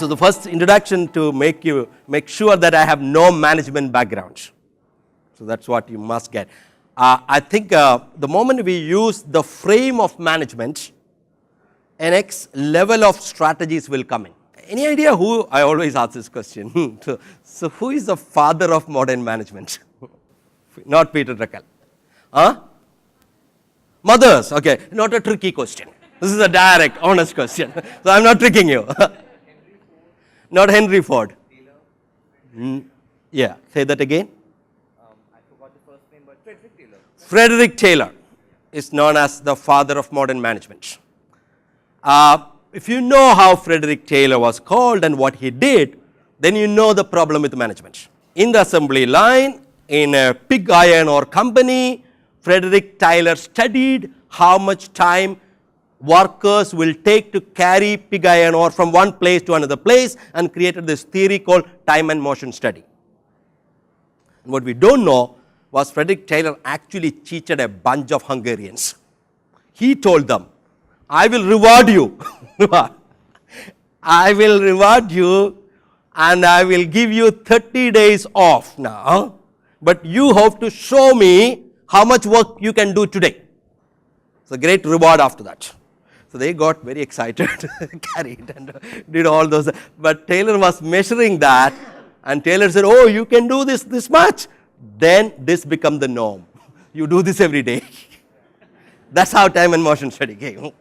So the first introduction to make sure that I have no management background. So that's what you must get. I think the moment we use the frame of management, an next level of strategies will come in. Any idea who, I always ask this question, so who is the father of modern management? Not Peter Drucker. Huh? Mothers, okay, not a tricky question. This is a direct, honest question. So I'm not tricking you. Not Henry Ford. Yeah, say that again. I forgot the first name, but Frederick Taylor. Frederick Taylor is known as the father of modern management. If you know how Frederick Taylor was called and what he did, then you know the problem with management. In the assembly line, in a pig iron ore company, Frederick Taylor studied how much time workers will take to carry pig iron ore from one place to another place and created this theory called time and motion study. And what we don't know was Frederick Taylor actually cheated a bunch of Hungarians. He told them, I will reward you. I will reward you and I will give you 30 days off now, but you have to show me how much work you can do today. It's a great reward after that. So they got very excited, carried and did all those. But Taylor was measuring that and Taylor said, oh, you can do this much. Then this became the norm. You do this every day. That's how time and motion study came.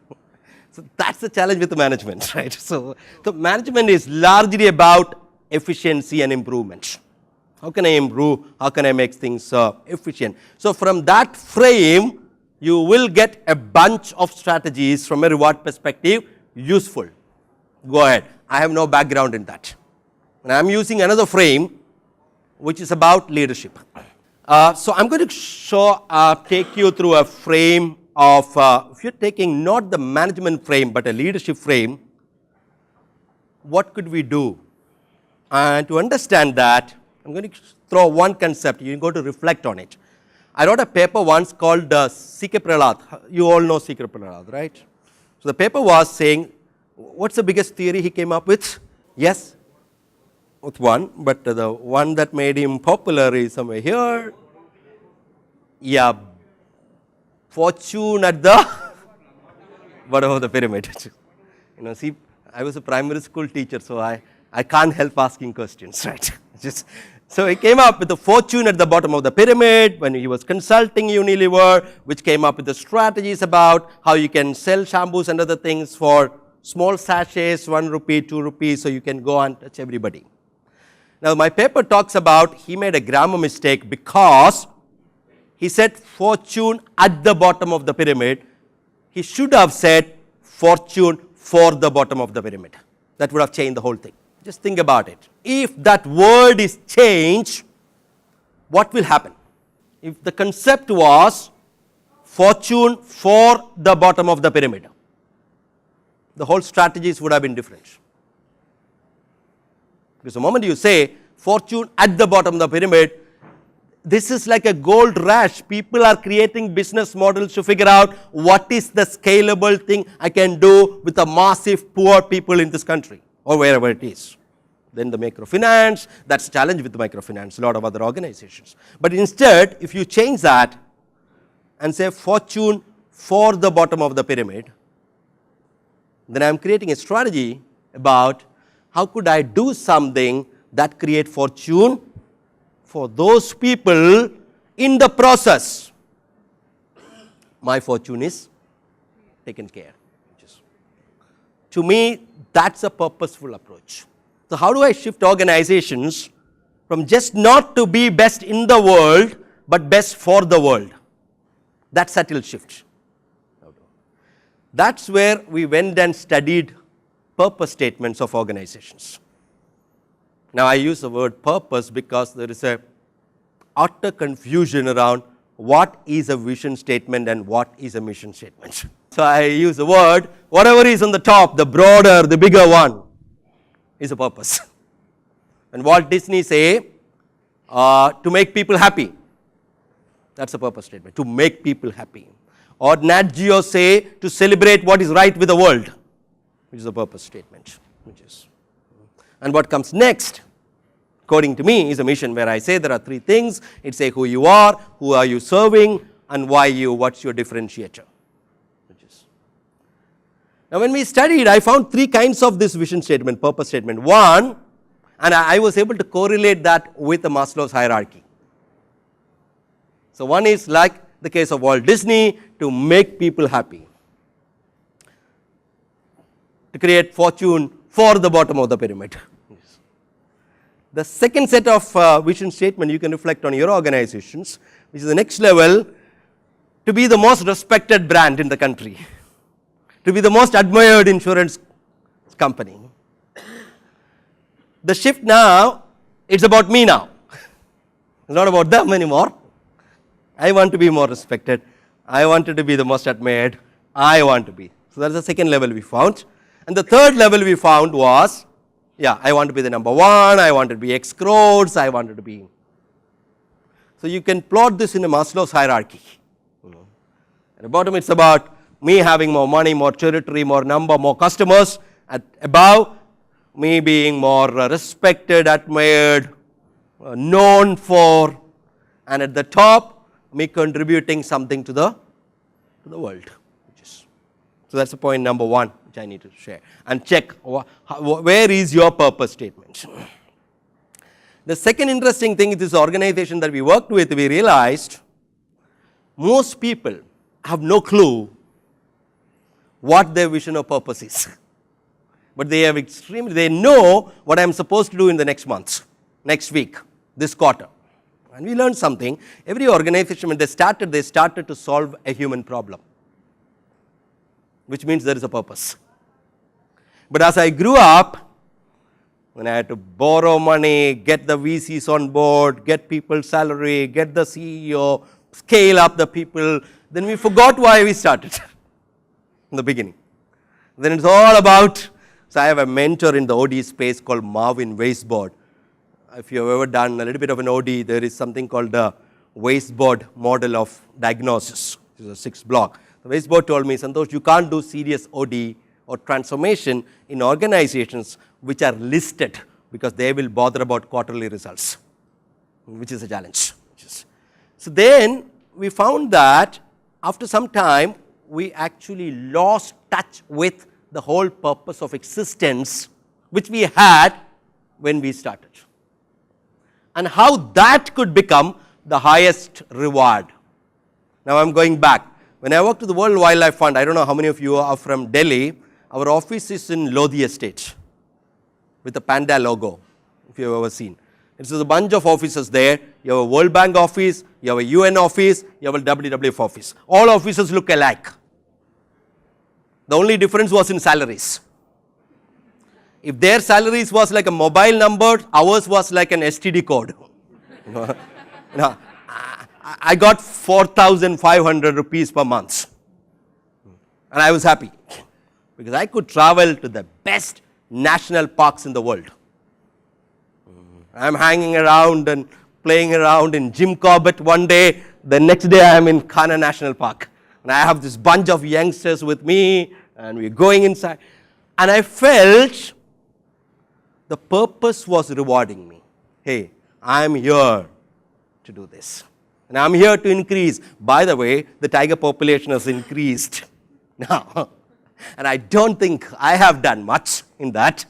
So that's the challenge with the management, right? So management is largely about efficiency and improvement. How can I improve? How can I make things efficient? So from that frame, you will get a bunch of strategies from a reward perspective useful. Go ahead. I have no background in that. And I am using another frame which is about leadership. So I'm going to take you through a frame of, if you're taking not the management frame but a leadership frame, what could we do? And to understand that, I'm going to throw one concept. You go to reflect on it. I wrote a paper once called C.K. Prahalad. You all know C.K. Prahalad, right? So the paper was saying, what's the biggest theory he came up with? Yes, with one, but the one that made him popular is somewhere here. Yeah, fortune at the bottom of the pyramid. You know, see, I was a primary school teacher, so I can't help asking questions, right? So he came up with the fortune at the bottom of the pyramid when he was consulting Unilever, which came up with the strategies about how you can sell shampoos and other things for small sachets, 1 rupee, 2 rupees, so you can go and touch everybody. Now my paper talks about he made a grammar mistake because he said fortune at the bottom of the pyramid. He should have said fortune for the bottom of the pyramid. That would have changed the whole thing. Just think about it. If that word is changed, what will happen? If the concept was fortune for the bottom of the pyramid, the whole strategies would have been different. Because the moment you say fortune at the bottom of the pyramid, this is like a gold rush. People are creating business models to figure out what is the scalable thing I can do with the massive poor people in this country or wherever it is. Then the microfinance, that's a challenge with the microfinance, a lot of other organizations. But instead, if you change that and say fortune for the bottom of the pyramid, then I am creating a strategy about how could I do something that create fortune for those people in the process. My fortune is taken care. To me, that's a purposeful approach. So how do I shift organizations from just not to be best in the world, but best for the world? That subtle shift. That's where we went and studied purpose statements of organizations. Now I use the word purpose because there is a utter confusion around what is a vision statement and what is a mission statement. So I use the word, whatever is on the top, the broader, the bigger one, is a purpose. And Walt Disney say, to make people happy. That's a purpose statement, to make people happy. Or Nat Geo say, to celebrate what is right with the world, which is a purpose statement. And what comes next, according to me, is a mission where I say there are three things. It says who you are you serving, and why you, what's your differentiator. Now, when we studied, I found three kinds of this vision statement, purpose statement. One, and I was able to correlate that with the Maslow's hierarchy. So, one is like the case of Walt Disney, to make people happy, to create fortune for the bottom of the pyramid. The second set of vision statement you can reflect on your organizations, which is the next level, to be the most respected brand in the country, to be the most admired insurance company. The shift now, it's about me now. It's not about them anymore. I want to be more respected. I wanted to be the most admired. I want to be. So that's the second level we found. And the third level we found was, I want to be the number one. I wanted to be X crores. I wanted to be. So you can plot this in a Maslow's hierarchy. At the bottom, it's about me having more money, more territory, more number, more customers. At above, me being more respected, admired, known for, and at the top, me contributing something to the world. So that's the point number one, which I need to share. And check where is your purpose statement. The second interesting thing is this organization that we worked with, we realized most people have no clue what their vision or purpose is. But they know what I am supposed to do in the next month, next week, this quarter. And we learned something. Every organization, when they started to solve a human problem, which means there is a purpose. But as I grew up, when I had to borrow money, get the VCs on board, get people's salary, get the CEO, scale up the people, then we forgot why we started in the beginning. Then it's all about, so I have a mentor in the OD space called Marvin Weisbord. If you have ever done a little bit of an OD, there is something called the Weisbord model of diagnosis, which is a 6-block. The Weisbord told me, Santhosh, you can't do serious OD or transformation in organizations which are listed, because they will bother about quarterly results, which is a challenge. So then we found that after some time, we actually lost touch with the whole purpose of existence, which we had when we started, and how that could become the highest reward. Now I'm going back. When I worked with the World Wildlife Fund, I don't know how many of you are from Delhi, our office is in Lodhi Estate with the panda logo, if you have ever seen. It's a bunch of offices there. You have a World Bank office, you have a UN office, you have a WWF office. All offices look alike. The only difference was in salaries. If their salaries was like a mobile number, ours was like an STD code. I got 4,500 rupees per month. And I was happy, because I could travel to the best national parks in the world. I'm hanging around and playing around in Jim Corbett one day, the next day I am in Kanha National Park. And I have this bunch of youngsters with me, and we're going inside. And I felt the purpose was rewarding me. Hey, I'm here to do this. And I'm here to increase. By the way, the tiger population has increased now. And I don't think I have done much in that.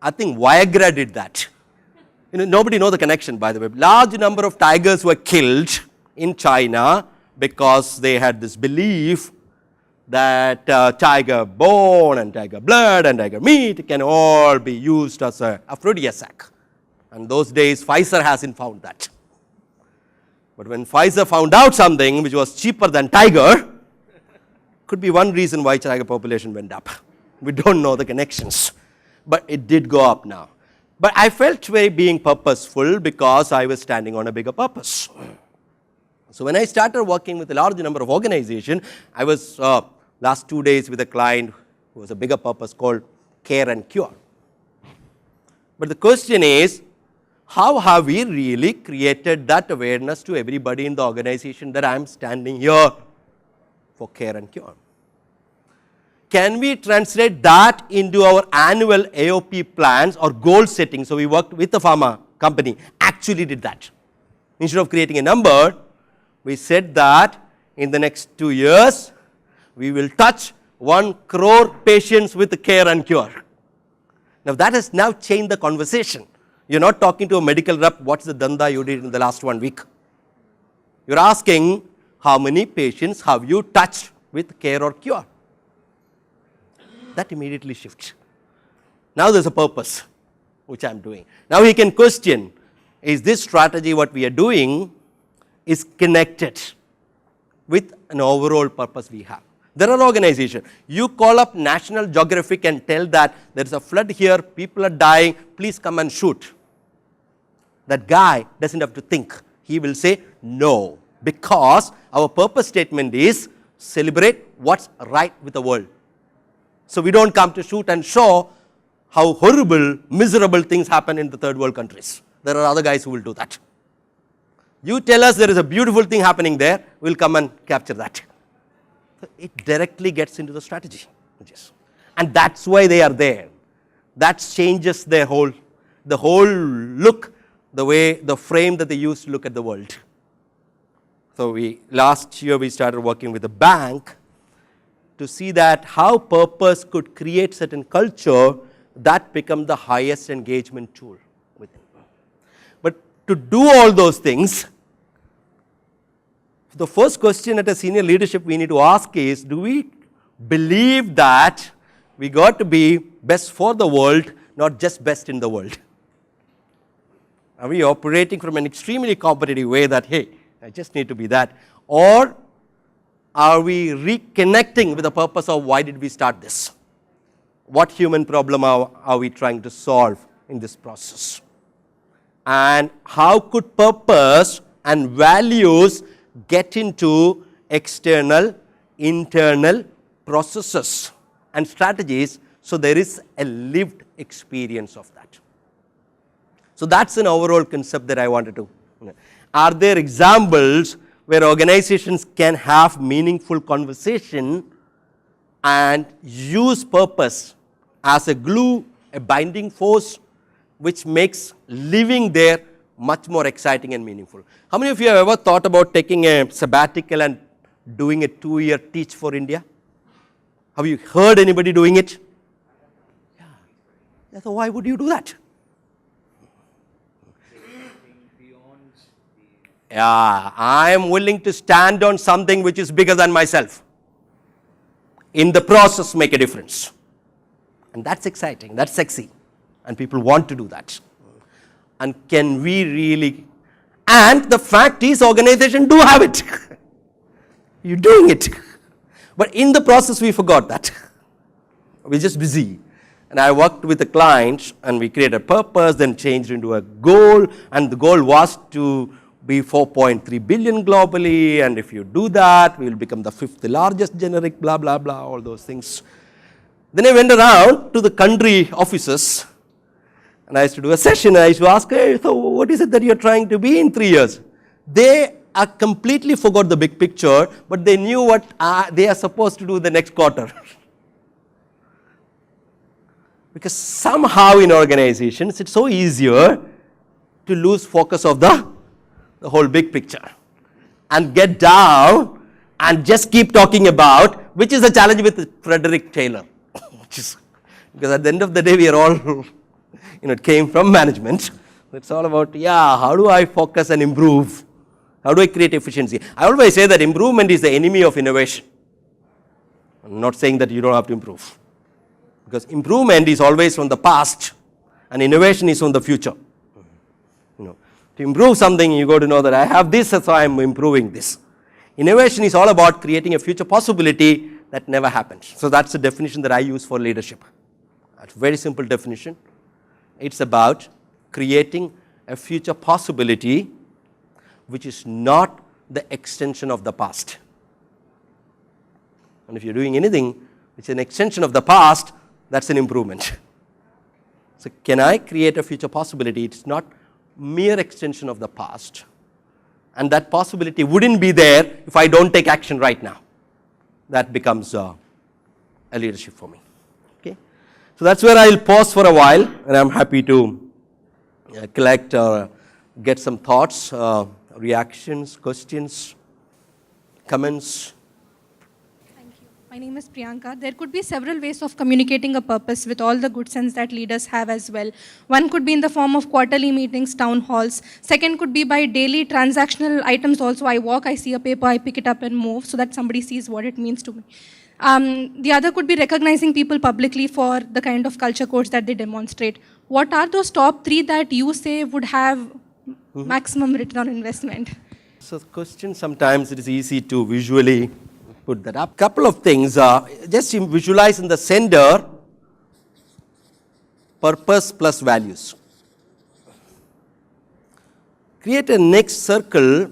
I think Viagra did that. Nobody knows the connection, by the way. Large number of tigers were killed in China because they had this belief that tiger bone and tiger blood and tiger meat can all be used as an aphrodisiac. And those days, Pfizer hasn't found that. But when Pfizer found out something which was cheaper than tiger, could be one reason why tiger population went up. We don't know the connections, but it did go up now. But I felt very being purposeful because I was standing on a bigger purpose. So when I started working with a large number of organizations, I was last 2 days with a client who was a bigger purpose called Care and Cure. But the question is, how have we really created that awareness to everybody in the organization that I am standing here for Care and Cure? can we translate that into our annual AOP plans or goal setting? So we worked with the pharma company, actually did that. Instead of creating a number, we said that in the next 2 years, we will touch 1 crore patients with care and cure. Now that has now changed the conversation. You're not talking to a medical rep, what's the danda you did in the last 1 week. You're asking, how many patients have you touched with care or cure? That immediately shifts. Now there's a purpose, which I'm doing. Now he can question, is this strategy what we are doing is connected with an overall purpose we have. There are organizations. You call up National Geographic and tell that there is a flood here, people are dying, please come and shoot. That guy doesn't have to think. He will say no, because our purpose statement is celebrate what's right with the world. So we don't come to shoot and show how horrible, miserable things happen in the third world countries. There are other guys who will do that. You tell us there is a beautiful thing happening there, we'll come and capture that. So it directly gets into the strategy. And that's why they are there. That changes their whole look, the frame that they use to look at the world. So last year we started working with a bank to see that how purpose could create certain culture that become the highest engagement tool within. But to do all those things, the first question at a senior leadership we need to ask is, do we believe that we got to be best for the world, not just best in the world? Are we operating from an extremely competitive way that, hey, I just need to be that? Or are we reconnecting with the purpose of why did we start this? What human problem are we trying to solve in this process? And how could purpose and values get into external, internal processes and strategies so there is a lived experience of that? So that's an overall concept that I wanted to. Are there examples where organizations can have meaningful conversation and use purpose as a glue, a binding force, which makes living there much more exciting and meaningful? How many of you have ever thought about taking a sabbatical and doing a 2-year teach for India? Have you heard anybody doing it? Yeah. So why would you do that? Yeah, I am willing to stand on something which is bigger than myself. In the process, make a difference. And that's exciting, that's sexy. And people want to do that. And can we really, and the fact is organizations do have it. You're doing it. But in the process, we forgot that. We're just busy. And I worked with the clients and we created a purpose, then changed into a goal. And the goal was to be 4.3 billion globally, and if you do that, we will become the 5th largest generic, blah, blah, blah, all those things. Then I went around to the country offices, and I used to do a session, I used to ask, hey, so what is it that you're trying to be in 3 years? They are completely forgot the big picture, but they knew what they are supposed to do the next quarter. Because somehow in organizations, it's so easier to lose focus of the whole big picture and get down and just keep talking about, which is a challenge with Frederick Taylor. Because at the end of the day, we are all, it came from management. It's all about, how do I focus and improve? How do I create efficiency? I always say that improvement is the enemy of innovation. I'm not saying that you don't have to improve. Because improvement is always from the past and innovation is from the future. To improve something, you got to know that I have this, so I am improving this. Innovation is all about creating a future possibility that never happened. So that's the definition that I use for leadership. That's a very simple definition. It's about creating a future possibility which is not the extension of the past. And if you're doing anything which is an extension of the past, that's an improvement. So can I create a future possibility? It's not mere extension of the past, and that possibility wouldn't be there if I don't take action right now. That becomes a leadership for me. Okay. So that's where I'll pause for a while, and I'm happy to collect or get some thoughts, reactions, questions, comments. Thank you. My name is Priyanka. There could be several ways of communicating a purpose with all the good sense that leaders have as well. One could be in the form of quarterly meetings, town halls. Second could be by daily transactional items also. I walk, I see a paper, I pick it up and move so that somebody sees what it means to me. The other could be recognizing people publicly for the kind of culture codes that they demonstrate. What are those top three that you say would have maximum return on investment? So the question, sometimes it is easy to visually put that up. Couple of things, just visualize in the center, purpose plus values. Create a next circle,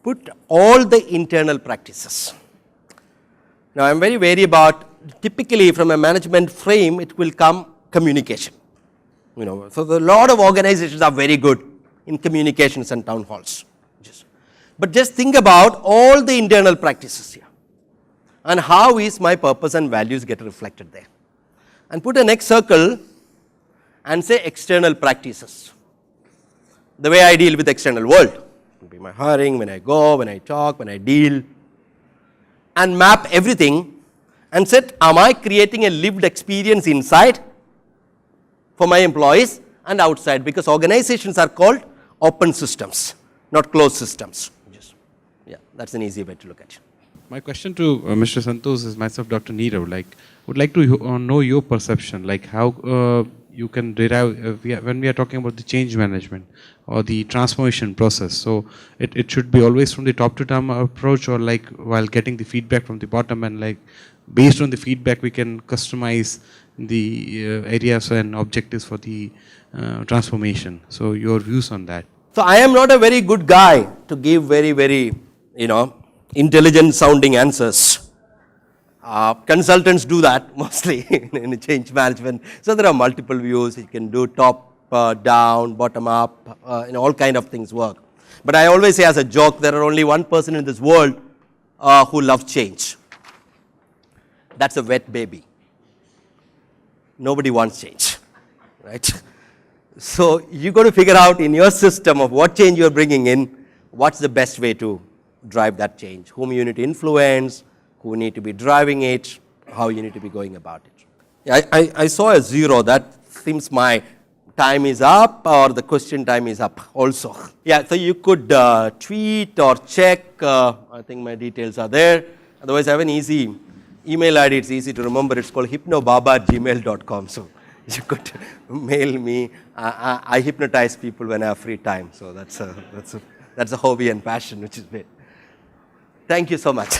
put all the internal practices. Now I am very wary about, typically from a management frame, it will come communication. So a lot of organizations are very good in communications and town halls. But just think about all the internal practices here and how is my purpose and values get reflected there. And put a next circle and say external practices. The way I deal with the external world. It will be my hiring, when I go, when I talk, when I deal. And map everything and said, am I creating a lived experience inside for my employees and outside? Because organizations are called open systems, not closed systems. Yeah, that's an easy way to look at it. My question to Mr. Santhosh is myself, Dr. Neerav. Would like to know your perception, how you can derive when we are talking about the change management or the transformation process. So it should be always from the top to down approach, or while getting the feedback from the bottom, and based on the feedback we can customize the areas and objectives for the transformation. So your views on that. So I am not a very good guy to give very intelligent sounding answers. Consultants do that mostly in change management. So there are multiple views. You can do top down, bottom up, all kind of things work. But I always say as a joke, there are only one person in this world who loves change. That's a wet baby. Nobody wants change, right? So you got to figure out in your system of what change you're bringing in, what's the best way to drive that change, whom you need to influence, who need to be driving it, how you need to be going about it. Yeah, I saw a 0. That seems my time is up, or the question time is up also. Yeah, so you could tweet or check. I think my details are there. Otherwise, I have an easy email ID. It's easy to remember. It's called hypnobaba@gmail.com. So you could mail me. I hypnotize people when I have free time. So that's a hobby and passion, which is great. Thank you so much.